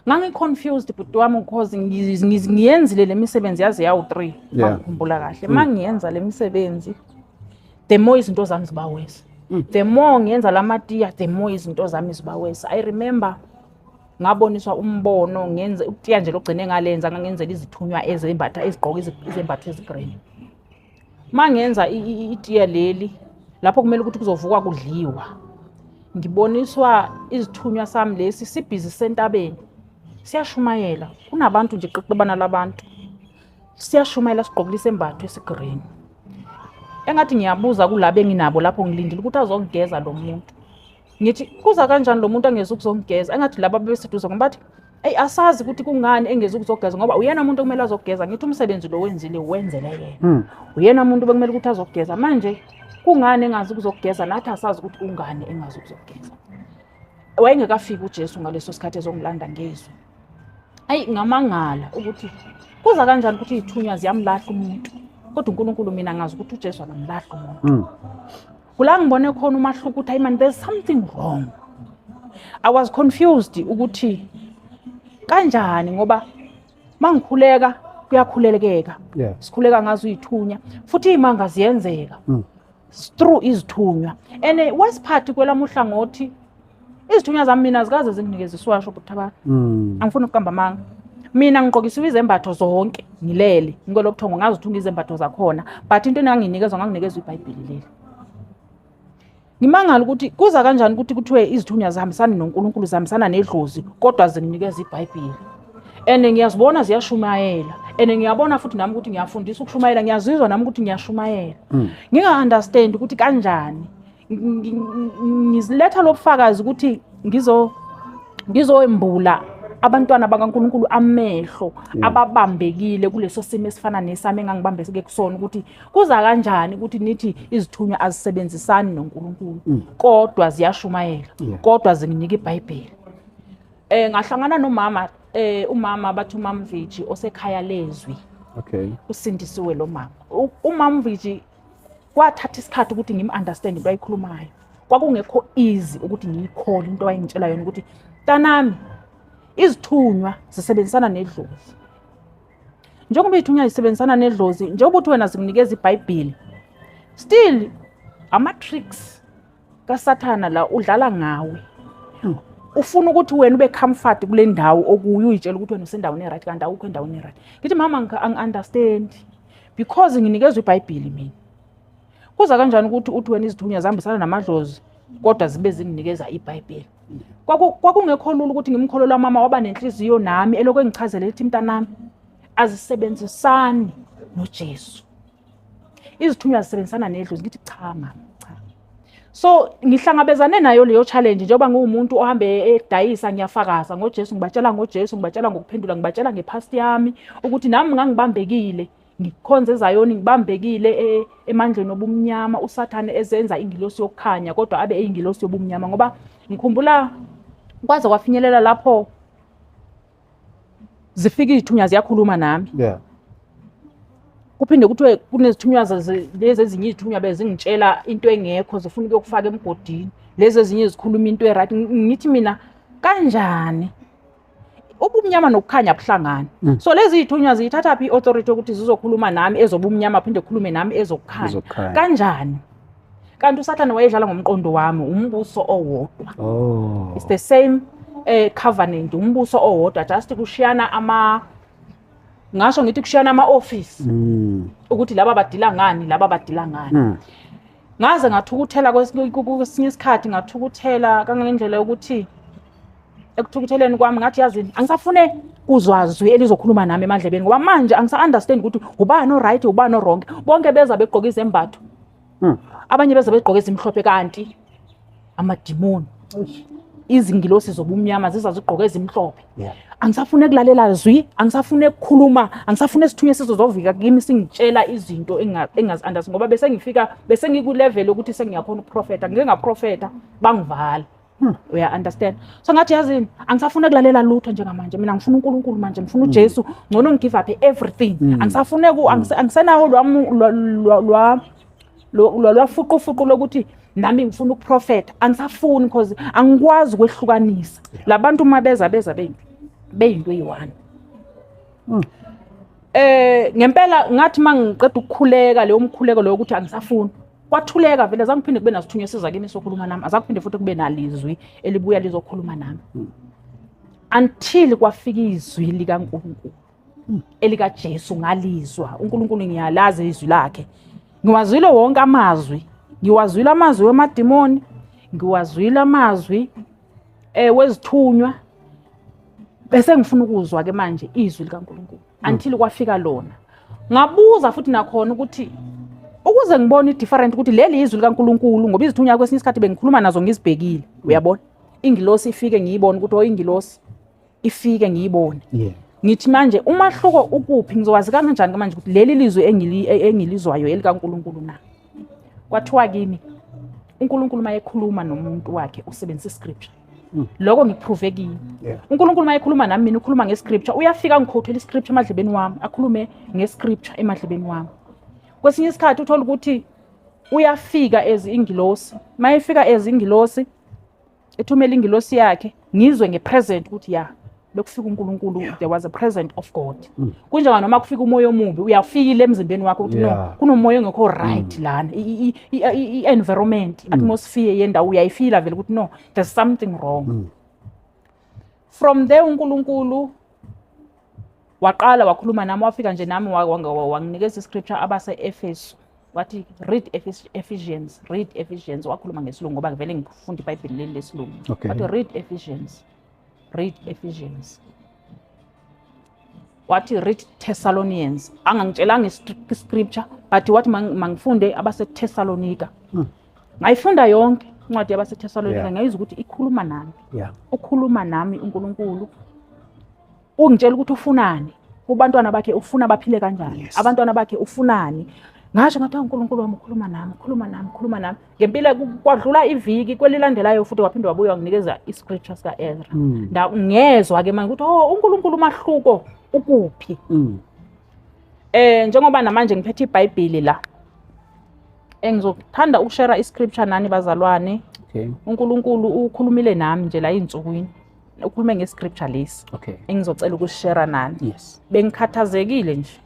Ngangiconfused bhuti wami because ngiyenzile le misebenzi yaze yawu-3 ngikhumbula kahle. Mangiyenza le misebenzi the more izinto zami zibawesa. The more ngiyenza lamatiya the more izinto zami zibawesa. I remember ngaboniswa umbono ngenze ukutiya nje logcine ngalenza ngangenzela izithunywa ezembatha ezigqoka izembatho ezigreen. Mangenza itiya leli lapho kumele ukuthi kuzovukwa kudliwa. Ngiboniswa izithunywa sami lesi sibhizi sentabeni. Siyashumayela kunabantu nje qiqibana labantu. Siyashumayela sigqokile isembatho esigreen. Engathi ngiyabuza kulabe nginabo lapho ngilindile ukuthi azongigeza lo muntu. Ngithi kuza kanjani lo muntu angeze ukuzongigeza? Engathi laba beseduza ngoba asazi ukuthi kungani engeze ukuzogeza ngoba uyena umuntu okumele azogeza. Ngithi umsebenzi lo wenzile wenzele yena. Uyena umuntu bekumele ukuthi azogeza. Manje kungani engazi ukuzogeza nathi asazi ukuthi kungani engazi ukuzogeza. Wayengekafika uJesu ngaleso sikhathi ezongilanda ngezwe. Ngamangala ukuthi kuza kanjani ukuthi izithunywa ziyamlahla umuntu. Kodwa uNkulunkulu mina ngazi ukuthi uJesu akamlahla umuntu. Kula ngibone khona umahluko ukuthi man there's something wrong. I was confused ukuthi kanjani ngoba mangikhuleka kuyakhulelekeka. Sikhuleka ngazo izithunywa futhi imanga ziyenzeka. Through izithunywa. And worst part kwelamuhla ngothi izithunywa zami mina zikaze zinginikeze iswasho kuthaba. Angifuni ukuqamba amanga. Mina ngigqokisiwe izembatho zonke ngilele ngikolobuthongo ngazi ukuthi izembatho zakhona but into enganginikeza nganginikeza iBhayibheli leli. Ngimangala ukuthi kuza kanjani ukuthi kuthiwe izithunywa zihambisana noNkulunkulu zihambisana nedlozi kodwa zinginikeza iBhayibheli. Ngiyazibona ziyashumayela ngiyabona futhi nami ukuthi ngiyafundisa ukushumayela ngiyazizwa nami ukuthi ngiyashumayela. Nginga-understand ukuthi kanjani ngiziletha lobufakazi ukuthi ngizoembula abantwana bakaNkulunkulu amehlo ababambekile kuleso simo esifana nesami engangibambeseke kusona ukuthi kuza kanjani ukuthi nithi izithunywa azisebenzisani noNkulunkulu kodwa ziyashumayela kodwa zinginika iBhayibheli. Ngahlangana nomama umama bathi uMamviji osekhaya lezwi. Usindisiwe lo mama. uMamviji kwathatha isikhathi ukuthi ngim-understand into ayikhulumayo. Kwakungekho easy ukuthi ngiyikhole into ayingitshela yona ukuthi tanami izithunywa zisebenzisana nedlozi. Njengoba izithunywa zisebenzisana nedlozi, njengoba uthi wena zikunikeza iBhayibheli, still ama-tricks kaSathana la udlala ngawe. Ufuna ukuthi wena ube comfort kule ndawo okuyo uyitshela ukuthi wena usendaweni right kanti awukho endaweni right. Ngithi mama angi-understand because nginikezwe iBhayibheli mina. Kuza kanjani ukuthi uthi wena izithunywa zihambisana namadlozi kodwa zibe zinginikeza iBhayibheli. Kwakungekho lula ukuthi ngimkholelwa mama waba nenhliziyo nami eloko engichazele ethi mntanami azisebenzisani noJesu. Izithunywa zisebenzisana nedlozi ngithi cha mama cha. So ngihlangabezane nayo leyo challenge njengoba ngumuntu ohambe edayisa ngiyafakaza ngoJesu ngibatshela ngoJesu ngibatshela ngokuphendula ngibatshela ngepast yami ukuthi nami ngangibambekile ngikhonze eZayoni ngibambekile emandleni obumnyama uSathane ezenza ingilosi yokukhanya kodwa abe eyingilosi yobumnyama ngoba ngikhumbula kwaze kwafinyelela lapho zifika izithunywa ziyakhuluma nami. Kuphinde kuthiwe kunezithunywa lezi ezinye izithunywa bezingitshela into engekho zifuna ukuyokufaka emgodini. Lezi ezinye zikhuluma into eright. Ngithi mina kanjani ubumnyama nokukhanya buhlangana. So lezi izithunywa ziyithatha phi iauthority ukuthi zizokhuluma nami ezobumnyama phinde khulume nami ezokukhanya. Kanjani? Kanti uSathane wayedlala ngomqondo wami umbuso owodwa. It's the same covenant umbuso owodwa just kushiyana ngasho ngithi kushiyana ama-office ukuthi laba badila ngani laba badila ngani. Ngaze ngathukuthela kwesinye isikhathi ngathukuthela kangangendlela yokuthi ekuthukutheleni kwami ngathi yazini angisafune kuzwazwi elizokhuluma nami emadlebeni ngoba manje angisa-understand ukuthi ubani o-right ubani o-wrong. Bonke beza begqoka izembatho, abanye beza begqoka ezimhlophe, kanti amadimoni, izingilosi zobumnyama ziza zigqoke ezimhlophe. Angisafune kulalela zwi, angisafune ukukhuluma, angisafune isithunywa sizozovika kimi singitshela izinto engazi-understand ngoba bese ngikulevel ukuthi sengiyakhona ukuprofeta. Ngike ngaprofeta bangivala. Uya-understand? So ngathi yazini angisafune kulalela lutho njengamanje. Mina ngifuna uNkulunkulu manje, ngifuna uJesu, ngcono ngigive up everything. Angisafune angisenawo lwafuqufuqu lokuthi nami ngifuna ukuprofeta. Angisafuni because angikwazi ukwehlukanisa. Labantu uma beza beyinto eyi-one. Ngempela ngathi mangiqeda ukukhuleka leyo mkhuleko leyo ukuthi angisafuni. Kwathuleka vele zangiphinde kube nasithunywa siza kimi sokhuluma nami. Azakuphinde futhi kube nalizwi elibuya lizokhuluma nami. Until kwafika izwi likaNkulunkulu. Elika Jesu ngalizwa. uNkulunkulu ngiyalazi izwi lakhe. Ngiwazwile wonke amazwi. Ngiwazwile amazwi wemadimoni, ngiwazwile amazwi wezithunywa. Bese ngifuna ukuzwa ke manje izwi likaNkulunkulu until kwafika lona. Ngabuza futhi nakhona ukuthi ukuze ngibone different ukuthi leli izwi likaNkulunkulu ngoba izithunywa kwesinye isikhathi bengikhuluma nazo ngizibhekile. Uyabona? Ingilosi ifike ngiyibone ukuthi ingilosi ifike ngiyibone. Ngithi manje umahluko ukuphi ngizowazi kanjani manje ukuthi leli lizwi engilizwayo elikaNkulunkulu na. Kwathiwa kimi uNkulunkulu mayekhuluma nomuntu wakhe usebenzisa iscripture. Lokho ngikuprove kimi. uNkulunkulu mayekhuluma nami mina ukhuluma ngescripture. Uyafika ngikhothela iscripture emadlebeni wami, akhulume ngescripture emadlebeni wami. Kwesinye isikhathi uthola ukuthi uyafika ezingilosi. Mayefika ezingilosi ethumela ingilosi yakhe ngizwe ngepresent ukuthi bekufika uNkulunkulu, there was a present of God. Kunjengana noma kufika umoya omubi uyafika emzimbeni wakho ukuthi no kunomoya ongekho right lana. I-environment, atmosphere yendawo uyayifila vele ukuthi no there's something wrong. From there uNkulunkulu waqala wakhuluma nami, wafika nje nami wanginikeza iscripture abase Efeso. Wathi read Ephesians, wakhuluma ngesilungu ngoba vele ngifunda iBhayibheli leli lesilungu. Wathi read Ephesians. Wathi read Thessalonians. Angangitshelanga iscripture but wathi mangifunde abase Thessalonica. Ngayifunda yonke incwadi yabase Thessalonica, ngayizwa ukuthi ikhuluma nami. Ukhuluma nami uNkulunkulu. Ungitshela ukuthi ufunani. Kubantwana bakhe ufuna baphile kanjani? Abantwana bakhe ufunani? Ngasho ngathi uNkulunkulu wami ukhuluma nami. Ngempela kwadlula iviki kwelilandelayo futhi waphinde wabuya wanginikeza iscriptures kaEzra. Ngezwe ke manje ukuthi uNkulunkulu mahluko ukuphi. Njengoba namanje ngiphethe iBhayibheli la. Engizothanda ukushare iscripture nani bazalwane. uNkulunkulu ukhulumile nami nje la insukwini. Ukhulume ngescripture lesi. Engizocela ukushare nani. Bengikhathazekile nje.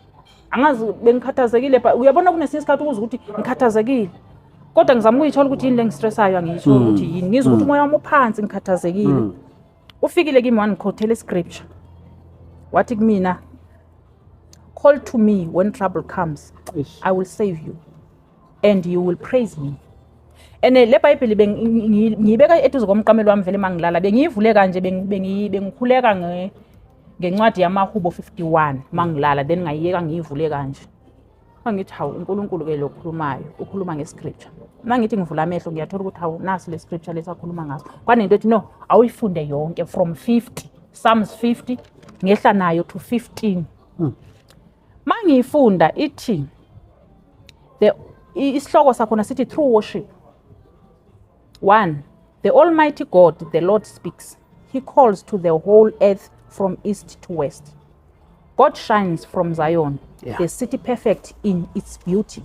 Angazi bengikhathazekile uyabona kunesinye isikhathi ukuze ukuthi ngikhathazekile. Kodwa ngizama ukuyithola ukuthi yini lengistressayo angisho ukuthi yini. Ngizwe ukuthi umoya wami uphansi ngikhathazekile. Ufikile kimi wangikhothela iscripture. Wathi kumina, call to me when trouble comes. I will save you and you will praise me. Le Bible ngiyibeka eduze komqamelo wami vele mangilala. Bengiyivule kanje bengikhuleka ngencwadi yamaHubo 51 mangilala then ngayiyeka ngiyivule kanje. Angithi hawu uNkulunkulu ke lokhulumayo ukhuluma ngescripture. Mangithi ngivula amehlo ngiyathola ukuthi hawu nasi le scripture lesakhuluma ngaso. Kwanento ethi no awuyifunde yonke from 50 Psalms 50 ngehla nayo to 15. Mangiyifunda ithi isihloko sakhona sithi through worship. 1. The Almighty God, the Lord speaks. He calls to the whole earth from east to west. God shines from Zion, the city perfect in its beauty.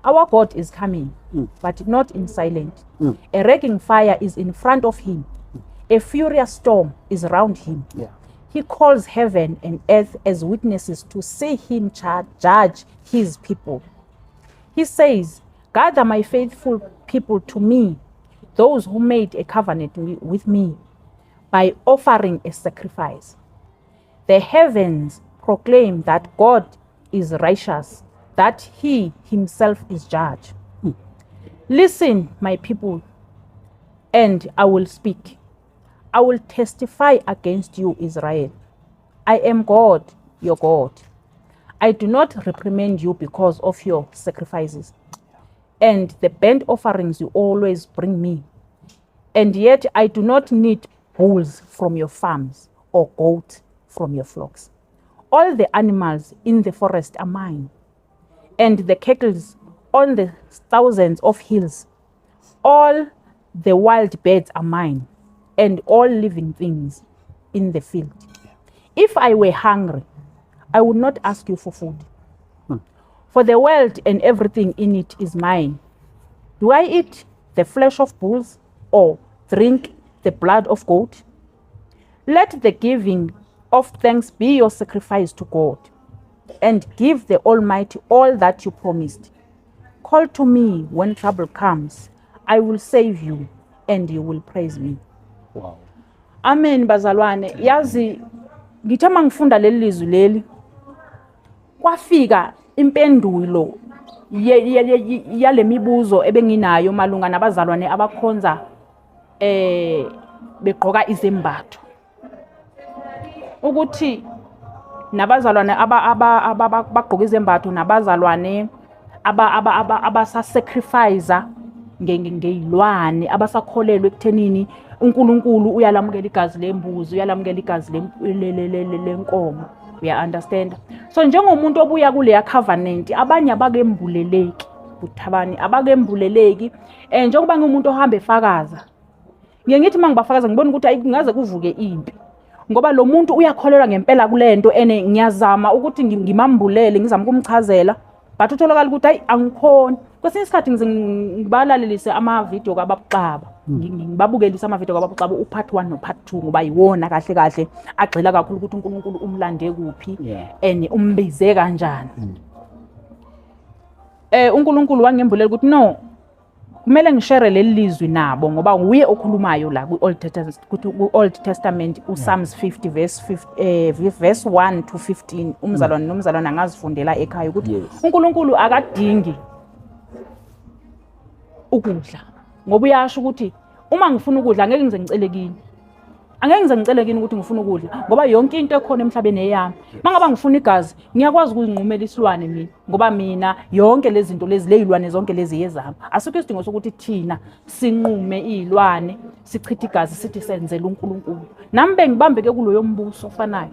Our God is coming, but not in silence. A raging fire is in front of him. A furious storm is around him. He calls heaven and earth as witnesses to see him judge his people. He says, gather my faithful people to me, those who made a covenant with me by offering a sacrifice. The heavens proclaim that God is righteous, that he himself is judge. Listen, my people, and I will speak. I will testify against you, Israel. I am God, your God. I do not reprimand you because of your sacrifices and the burnt offerings you always bring me. And yet I do not need bulls from your farms or goats from your flocks. All the animals in the forest are mine, and the cattle on the thousands of hills. All the wild birds are mine, and all living things in the field. If I were hungry, I would not ask you for food. For the world and everything in it is mine. Do I eat the flesh of bulls or drink the blood of goat? Let the giving of thanks be your sacrifice to God, and give the Almighty all that you promised. Call to me when trouble comes. I will save you, and you will praise me. Wow. Amen bazalwane. Yazi ngithe mangifunda leli lizwi leli kwafika impendulo yale mibuzo ebenginayo malunga nabazalwane abakhonza begqoka izembatho, ukuthi nabazalwane abagqoka izembatho nabazalwane abasasacrifice ngeyilwane, abasakholelwa ekuthenini uNkulunkulu uyalamukela igazi lembuzi, uyalamukela igazi lenkomo. Uya understand? So njengomuntu obuya kuleya covenant, abanye abakembuleleki uthabani, abakembuleleki njengoba ngumuntu ohamba efakaza, ngithi mangibafakaza ngibona ukuthi ayingaze kuvuke impi, ngoba lo muntu uyakholelwa ngempela kulento ene ngiyazama ukuthi ngimambulele, ngizama ukumchazela, but utholakala ukuthi hayi angikhona. Kwesinye isikhathi ngibalalelise ama-video kaBabuxaba, ngibabukelise ama-video kaBabuxaba u-part 1 no-part 2, ngoba yiwona kahle kahle agxila kakhulu ukuthi uNkulunkulu umlande kuphi and umbize kanjani. uNkulunkulu wangembulela ukuthi no, kumele ngishare leli lizwi nabo ngoba uye okhulumayo la ku-Old Testament uPsalms 50 verse 1 to 15. Umzalwane nomzalwane angazifundela ekhaya ukuthi uNkulunkulu akadingi ukudla, ngoba uyasho ukuthi uma ngifuna ukudla angeke ngize ngicele kini, angeke ngize ngicele kini ukuthi ngifuna ukudla, ngoba yonke into ekhona emhlabeni eyami. Mangaba ngifuna igazi ngiyakwazi ukuzinqumela isilwane mina, ngoba mina yonke lezi zinto lezi lezilwane zonke lezi yezami. Asikho isidingo sokuthi thina sinqume izilwane sichithe igazi sithi senzele uNkulunkulu. Nami bengibambeke kuloyo mbuso ofanayo,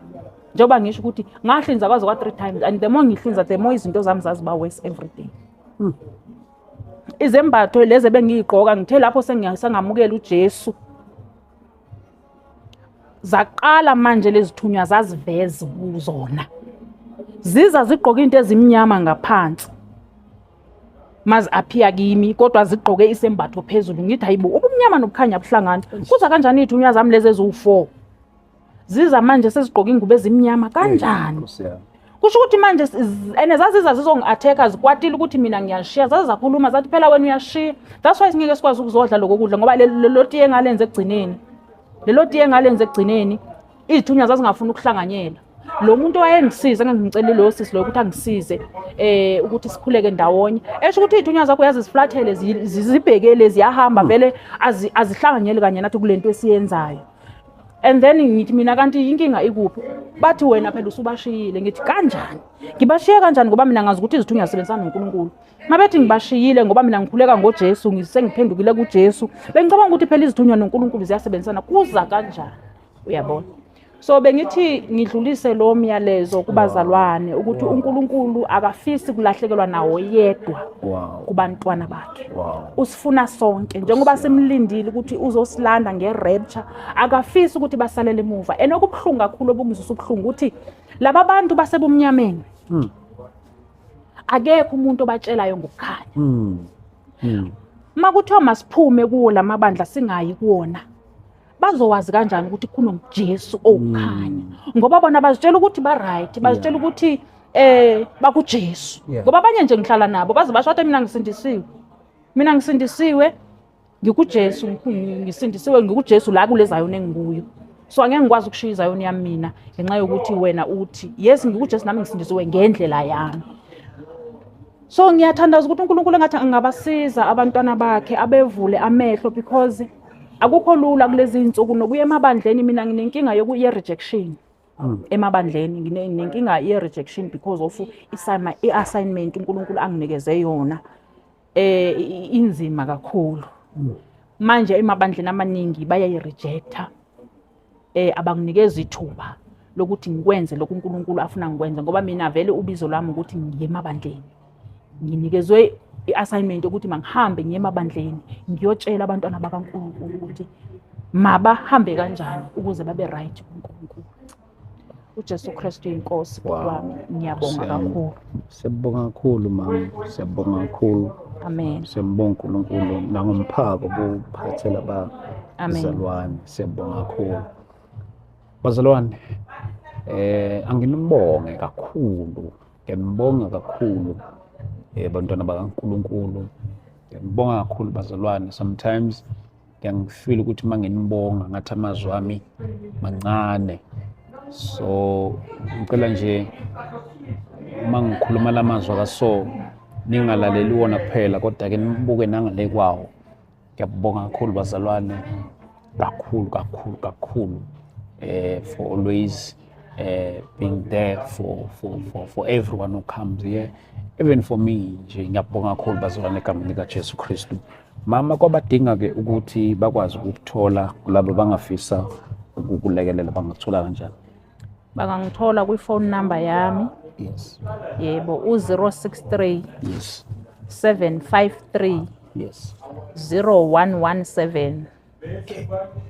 njengoba ngisho ukuthi ngahlinza kwaze kwa 3 times, and the more ngihlinza the more izinto zami zaziba worse every day. Izembatho lezi bengiyigqoka ngithe lapho sengamukela uJesu, zaqala manje lezithunywa zaziveza kuzona, ziza zigqoka into ezimnyama ngaphansi, mazi aphiya kimi kodwa zigqoke isembatho phezulu. Ngithi hayibo, ubumnyama nobukhanya buhlangana, kuza kanjani ithunywa zami lezi eziwu4 ziza manje sezigqoka ingubo ezimnyama kanjani? Kusho ukuthi manje ene zaziza zizongi-attacker, zikwatile ukuthi mina ngiyashiya, zazizakhuluma zathi phela wena uyashiya. That's why singeke sikwazi ukuzodla lokho kudla, ngoba lelo tiye ngalenze ekugcineni, lelo tiye ngalenze ekugcineni izithunywa zazingafuna ukuhlanganyela. Lo muntu wayengisiza ngangicela lo sisi lo ukuthi angisize ukuthi sikhuleke ndawonye, esho ukuthi izithunywa zakho yaziziflathele zibhekele ziyahamba vele azihlanganyele kanye nathi kulento esiyenzayo. And then ngithi mina kanti inkinga ikuphi? Bathi wena phela usubashiyile. Ngithi kanjani? Ngibashiye kanjani ngoba mina ngazi ukuthi izithunywa zisebenzisana noNkulunkulu. Mabethi ngibashiyile ngoba mina ngikhuleka ngoJesu, ngisengiphendukile kuJesu, bengicabanga ukuthi phela izithunywa noNkulunkulu ziyasebenzisana. Kuza kanjani? Uyabona? So bengithi ngidlulise lo myalezo kubazalwane ukuthi uNkulunkulu akafisi kulahlekelwa nawo yedwa kubantwana bakhe. Usifuna sonke njengoba simlindile ukuthi uzosilanda ngerapture, akafisi ukuthi basalele emuva. Enokubhlungu kakhulu obungizisa ubhlungu ukuthi laba bantu basebumnyameni akekho umuntu obatshelayo ngokukhanya. Makuthiwa masiphume kuwo lamabandla singayi kuwona, bazowazi kanjani ukuthi kunoJesu okhanya? Ngoba bona bazitshela ukuthi ba right, bazitshela ukuthi bakuJesu. Ngoba abanye nje ngihlala nabo baze basho ukuthi mina ngisindisiwe ngikuJesu, ngisindisiwe ngikuJesu la kule Zayoni engikuyo. So angeke ngikwazi ukushiya iZayoni yami mina ngenxa yokuthi wena uthi yes ngikuJesu nami ngisindisiwe ngendlela yami. So ngiyathandaza ukuthi uNkulunkulu engathi angabasiza abantwana bakhe abevule amehlo, because akukho lula kulezi insuku nokuya emabandleni. Mina nginenkinga ye-rejection emabandleni, nginenkinga ye-rejection because of i-assignment uNkulunkulu anginikeze yona inzima kakhulu. Manje emabandleni amaningi bayayirejecta, abanginikeza ithuba lokuthi ngikwenze lokhu uNkulunkulu afuna ngikwenze, ngoba mina vele ubizo lwami ukuthi ngiye emabandleni. Nginikezwe i-assignment ukuthi mangihambe ngiye emabandleni ngiyotshela abantwana bakaNkulunkulu ukuthi mabahambe kanjani ukuze babe right kuNkulunkulu. uJesu Kristu inkosi wami, ngiyabonga kakhulu. Siyabonga kakhulu mama, siyabonga kakhulu. Amen. Siyambonga uNkulunkulu nangomphako buphathela bazalwane. Siyabonga kakhulu bazalwane. Anginibonge kakhulu, ngiyabonga kakhulu bantwana bakaNkulunkulu. Ngiyabonga kakhulu bazalwane. Sometimes ngiyangifeel ukuthi manginibonga ngathi amazwi ami mancane. So ngicela nje mangikhuluma lamazwi akaso ningalaleli wona kuphela kodwa ke nibuke nangale kwawo. Ngiyabonga kakhulu bazalwane, kakhulu for always being there for everyone who comes here, even for me nje. Ngiyabonga kakhulu bazalwane egameni lika Jesu Kristu. Mama, kwabadinga ke ukuthi bakwazi ukuthola kulabo bangafisa ukukulekelela, bangathola kanjani? Bangangithola kwi-phone number yami. Yes. Yebo, u-063 Yes. 753 Yes. 0117.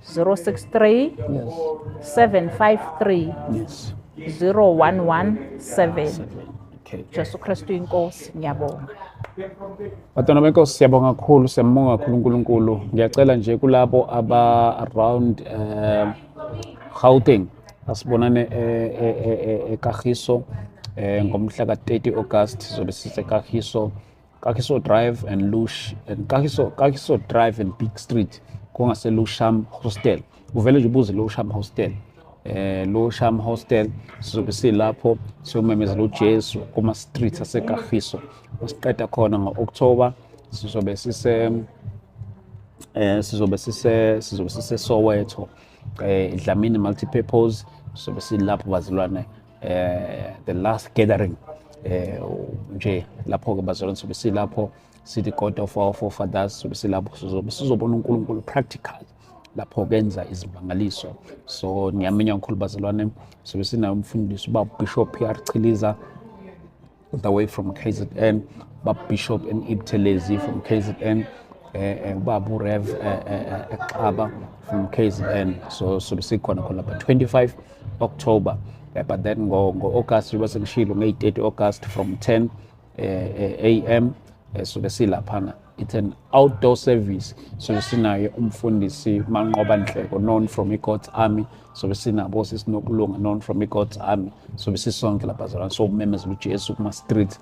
063 Yes. 753 Yes. 0117. Okay. Jesu Kristu inkosi, ngiyabonga. Batwana benkosi, siyabonga kakhulu, siyambonga kakhulu uNkulunkulu. Ngiyacela nje kulabo around Gauteng asibonane eKagiso ngomhla ka-30 August. Sizobe sisekagiso Drive and Lush and Kagiso Drive and Big Street kungase Lusham Hostel. Uvele nje ubuze Lusham Hostel. Lusham Hostel sizobe silapho siyomemezela uJesu kuma streets aseKagiso. Masiqeda khona ngo-October sizobe sise Soweto Dlamini multipurpose. Sizobe silapho bazalwane the last gathering nje lapho ke bazalwane sizobe silapho sithi God of our forefathers. Sizobe silapho sizobona uNkulunkulu practical lapho kenza izimangaliso. So ngiyamenya kakhulu bazalwane, sizobe sinayo umfundisi uBishop PR Chiliza all the way from KZN, Bishop and Ibtelezi from KZN, Babu Rev Ekaba from KZN. So sikhona khona lapha 25 October. But then go August was ngishilo nge-30 August from 10 a.m. So besilaphana. It's an outdoor service. So sinayo umfundisi Manqoba Nhleko, known from God's Army. So sinabo sisinokulunga, known from God's Army. So besisonke lapha bazalwane. So memezela uJesu kuma street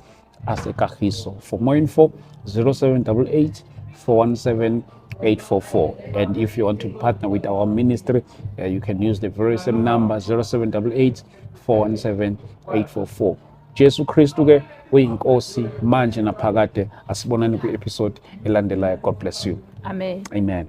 aseKagiso. For more info 0788 417 844. And if you want to partner with our ministry, you can use the very same number 0788 417 844. Jesu Kristu ke uyinkosi manje naphakade. Asibonani ku-episode elandelayo. God bless you. Amen. Amen.